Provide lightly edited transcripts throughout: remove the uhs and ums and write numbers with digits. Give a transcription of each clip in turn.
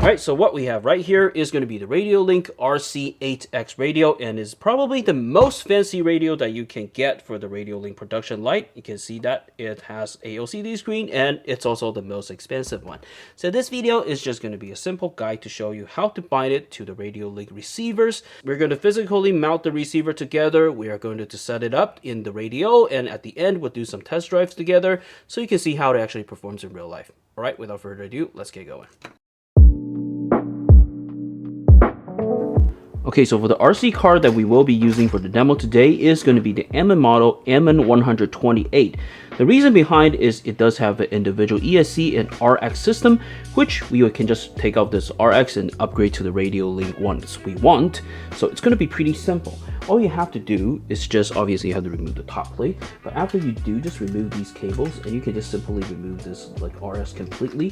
Alright, so what we have right here is going to be the Radiolink RC8X radio, and is probably the most fancy radio that you can get for the Radiolink production light. You can see that it has a LCD screen, and it's also the most expensive one. So this video is just going to be a simple guide to show you how to bind it to the Radiolink receivers. We're going to physically mount the receiver together. We are going to set it up in the radio, and at the end we'll do some test drives together so you can see how it actually performs in real life. Alright, without further ado, let's get going. Okay, so for the RC card that we will be using for the demo today is going to be the MN model MN128. The reason behind is it does have an individual ESC and RX system, which we can just take out this RX and upgrade to the Radiolink ones we want. So it's going to be pretty simple. All you have to do is just, obviously you have to remove the top plate, but after you do, just remove these cables and you can just simply remove this like RS completely.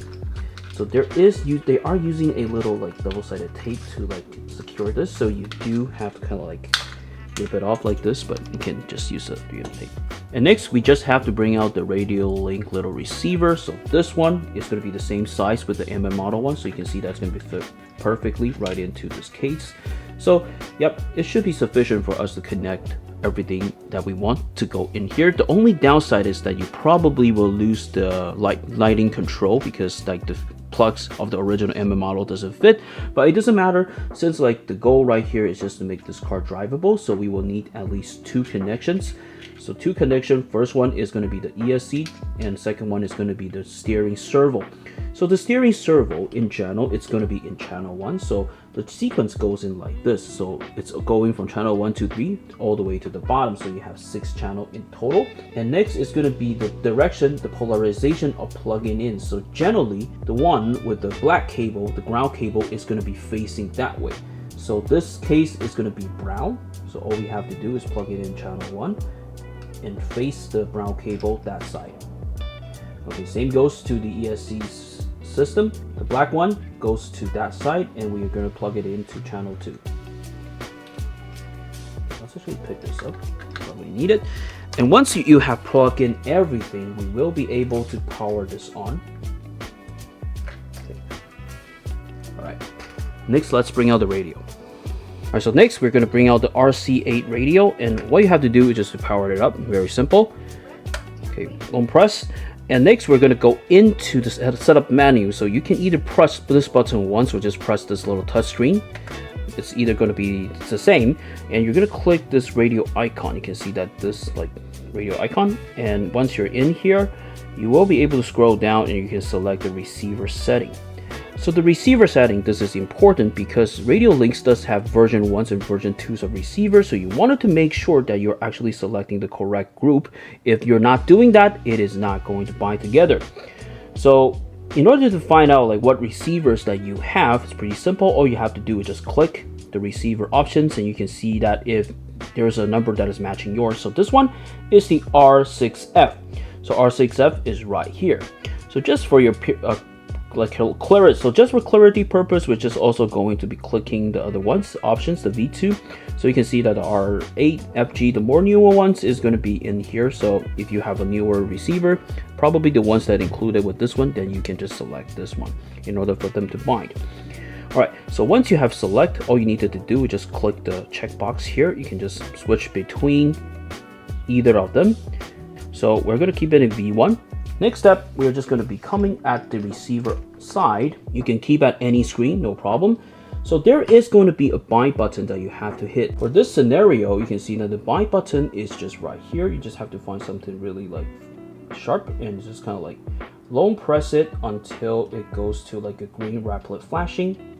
So they are using a little like double-sided tape to like secure this, so you do have to kind of like rip it off like this, but you can just use the tape. And next we just have to bring out the Radiolink little receiver. So this one is going to be the same size with the MN model one, so you can see that's going to be fit perfectly right into this case. So yep, it should be sufficient for us to connect everything that we want to go in here. The only downside is that you probably will lose the lighting control because like the plugs of the original MN model doesn't fit, but it doesn't matter since like the goal right here is just to make this car drivable. So we will need at least two connections. So two connections, first one is going to be the ESC and second one is going to be the steering servo. So the steering servo in general, it's going to be in channel 1. So the sequence goes in like this. So it's going from channel 1, 2, 3 all the way to the bottom. So you have 6 channels in total. And next is going to be the direction, the polarization of plugging in. So generally the one with the black cable, the ground cable, is going to be facing that way. So this case is going to be brown. So all we have to do is plug it in channel 1 and face the brown cable that side. Okay, same goes to the ESC system. The black one goes to that side and we are going to plug it into channel 2. Let's actually pick this up, probably need it. And once you have plugged in everything, we will be able to power this on. Okay. Alright, next let's bring out the radio. Alright, so next we're going to bring out the RC8 radio, and what you have to do is just to power it up. Very simple. Okay, long press. And next we're going to go into the setup menu. So you can either press this button once or just press this little touch screen. It's either going to be the same, and you're going to click this radio icon. You can see that this like radio icon, and once you're in here you will be able to scroll down and you can select the receiver setting. So the receiver setting, this is important because Radiolinks does have version 1s and version 2s of receivers, so you wanted to make sure that you're actually selecting the correct group. If you're not doing that, it is not going to bind together. So in order to find out like what receivers that you have, it's pretty simple. All you have to do is just click the receiver options and you can see that if there's a number that is matching yours. So this one is the R6F. So R6F is right here. So just for your clarity, so just for clarity purpose, we're just also going to be clicking the other ones options, the V2. So you can see that the R8FG, the more newer ones, is going to be in here. So if you have a newer receiver, probably the ones that included with this one, then you can just select this one in order for them to bind. Alright, so once you have select, all you needed to do is just click the checkbox here. You can just switch between either of them. So we're going to keep it in V1. Next step, we're just going to be coming at the receiver side. You can keep at any screen, no problem. So there is going to be a bind button that you have to hit. For this scenario, you can see that the bind button is just right here. You just have to find something really like sharp and just kind of like long press it until it goes to like a green rapid flashing.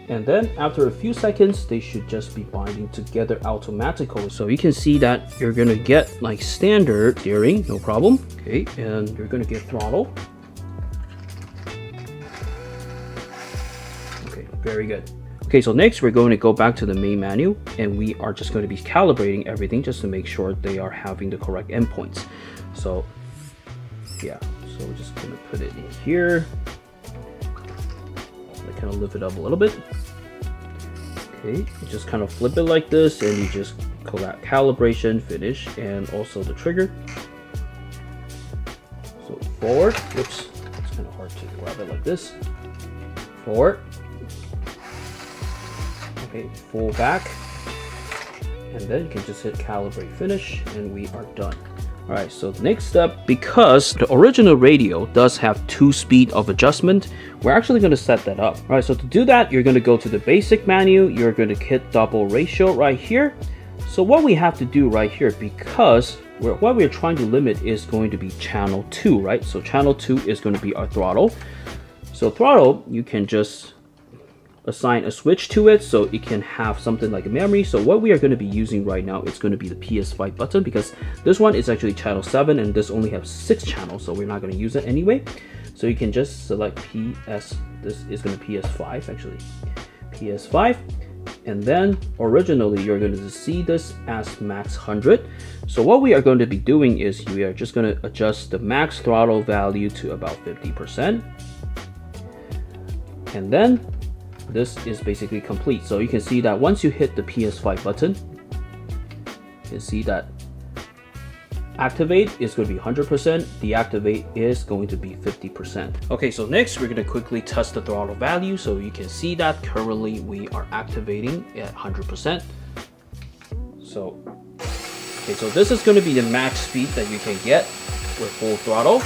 And then after a few seconds, they should just be binding together automatically. So you can see that you're gonna get like standard steering, no problem. Okay, and you're gonna get throttle. Okay, very good. Okay, so next we're going to go back to the main menu and we are just going to be calibrating everything just to make sure they are having the correct endpoints. So yeah, so we're just gonna put it in here. I kind of lift it up a little bit. Okay, you just kind of flip it like this and you just calibration, finish, and also the trigger. So forward. Whoops, it's kind of hard to grab it like this. Forward. Okay, full back. And then you can just hit calibrate finish and we are done. All right, so the next step, because the original radio does have 2 speed of adjustment, we're actually going to set that up. All right, so to do that, you're going to go to the basic menu. You're going to hit double ratio right here. So what we have to do right here, because what we're trying to limit is going to be channel 2, right? So channel 2 is going to be our throttle. So throttle, you can just assign a switch to it so it can have something like a memory. So what we are going to be using right now is going to be the PS5 button, because this one is actually channel 7 and this only has 6 channels, so we're not going to use it anyway. So you can just select PS, this is going to be PS5 actually, PS5, and then originally you're going to see this as max 100. So what we are going to be doing is we are just going to adjust the max throttle value to about 50%, and then this is basically complete. So you can see that once you hit the PS5 button, you can see that activate is going to be 100%, deactivate is going to be 50%. Okay, so next we're going to quickly test the throttle value. So you can see that currently we are activating at 100%. So, okay, so this is going to be the max speed that you can get with full throttle.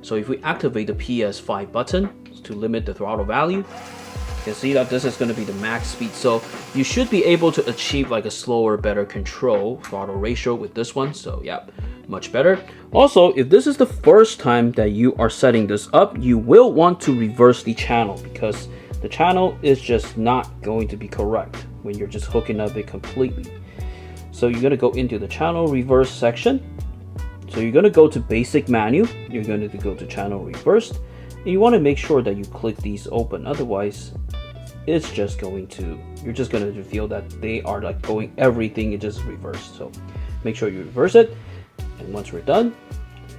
So if we activate the PS5 button to limit the throttle value, you can see that this is going to be the max speed. So you should be able to achieve like a slower, better control throttle ratio with this one. So yeah, much better. Also, if this is the first time that you are setting this up, you will want to reverse the channel, because the channel is just not going to be correct when you're just hooking up it completely. So you're going to go into the channel reverse section. So you're going to go to basic menu. You're going to go to channel reversed. And you want to make sure that you click these open. Otherwise, it's just going to, you're just going to feel that they are like going everything, it just reversed. So make sure you reverse it. And once we're done,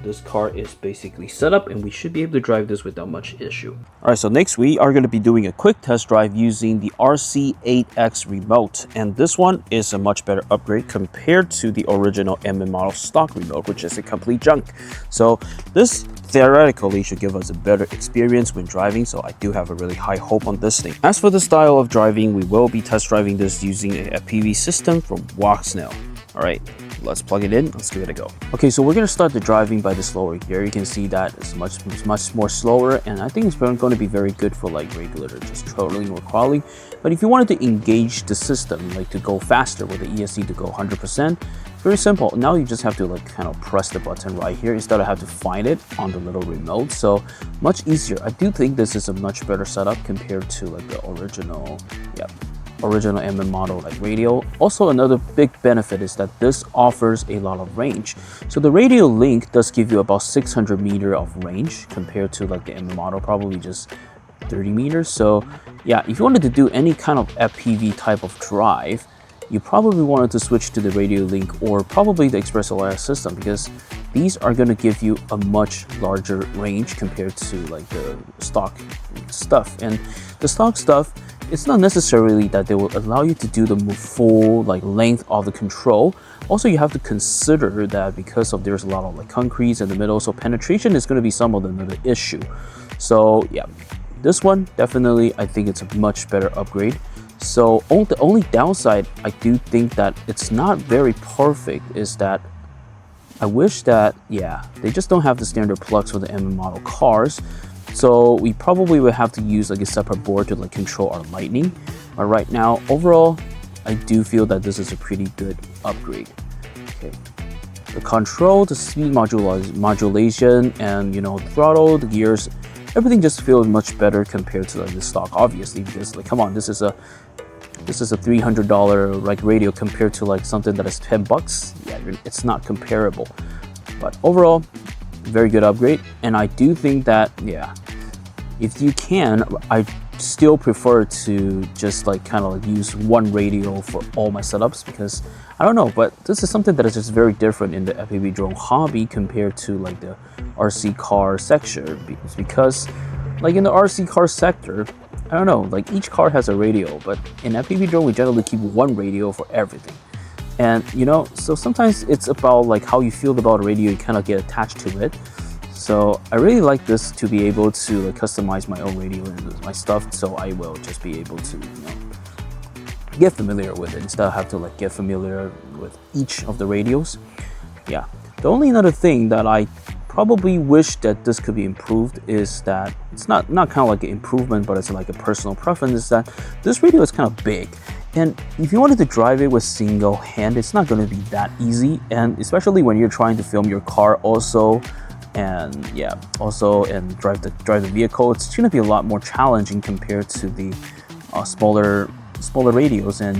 this car is basically set up and we should be able to drive this without much issue. All right, so next we are going to be doing a quick test drive using the RC8X remote. And this one is a much better upgrade compared to the original MM model stock remote, which is a complete junk. So this theoretically should give us a better experience when driving, so I do have a really high hope on this thing. As for the style of driving, we will be test driving this using a FPV system from Voxnail. All right, let's plug it in, let's give it a go. Okay, so we're gonna start the driving by the slower gear. You can see that it's much more slower, and I think it's going to be very good for like regular just trolling or crawling. But if you wanted to engage the system, like to go faster with the ESC to go 100%, very simple. Now you just have to like kind of press the button right here instead of have to find it on the little remote. So much easier. I do think this is a much better setup compared to like the original MM model like radio. Also, another big benefit is that this offers a lot of range. So the Radiolink does give you about 600 meters of range compared to like the MM model, probably just 30 meters. So yeah, if you wanted to do any kind of FPV type of drive, you probably wanted to switch to the Radiolink or probably the Express OIS system, because these are going to give you a much larger range compared to like the stock stuff. And the stock stuff, it's not necessarily that they will allow you to do the full like length of the control. Also, you have to consider that because of there's a lot of like concretes in the middle, so penetration is going to be some of the issue. So yeah, this one definitely, I think it's a much better upgrade. So the only downside I do think that it's not very perfect is that I wish that, yeah, they just don't have the standard plugs for the MM model cars. So we probably would have to use like a separate board to like control our lightning. But right now, overall, I do feel that this is a pretty good upgrade. Okay, the control, the speed modulation, and you know, the throttle, the gears, everything just feels much better compared to like the stock, obviously, because like, come on, this is a $300 like radio compared to like something that is $10. Yeah, it's not comparable. But overall, very good upgrade. And I do think that, yeah, if you can, I still prefer to just like kind of like use one radio for all my setups, because I don't know, but this is something that is just very different in the FPV drone hobby compared to like the RC car sector, because like in the RC car sector, I don't know, like each car has a radio, but in FPV drone we generally keep one radio for everything. And you know, so sometimes it's about like how you feel about a radio, you kind of get attached to it. So I really like this to be able to like, customize my own radio and my stuff. So I will just be able to, get familiar with it instead of have to like get familiar with each of the radios. Yeah. The only other thing that I probably wish that this could be improved is that it's not kind of like an improvement, but it's like a personal preference, is that this radio is kind of big. And if you wanted to drive it with single hand, it's not going to be that easy. And especially when you're trying to film your car also, and drive the vehicle, it's going to be a lot more challenging compared to the smaller radios. And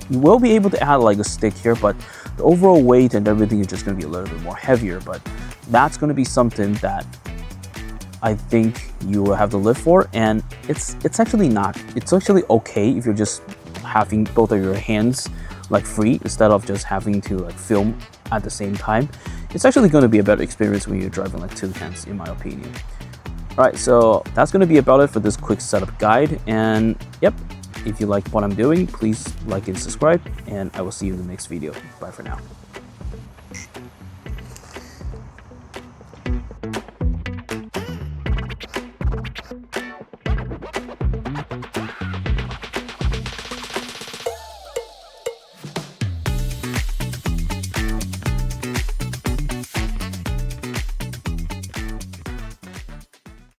you will be able to add like a stick here, but the overall weight and everything is just going to be a little bit more heavier. But that's going to be something that I think you will have to live for. And it's actually okay if you're just having both of your hands like free instead of just having to like film at the same time. It's actually going to be a better experience when you're driving like two hands, in my opinion. Alright, so that's going to be about it for this quick setup guide. And yep, if you like what I'm doing, please like and subscribe, and I will see you in the next video. Bye for now.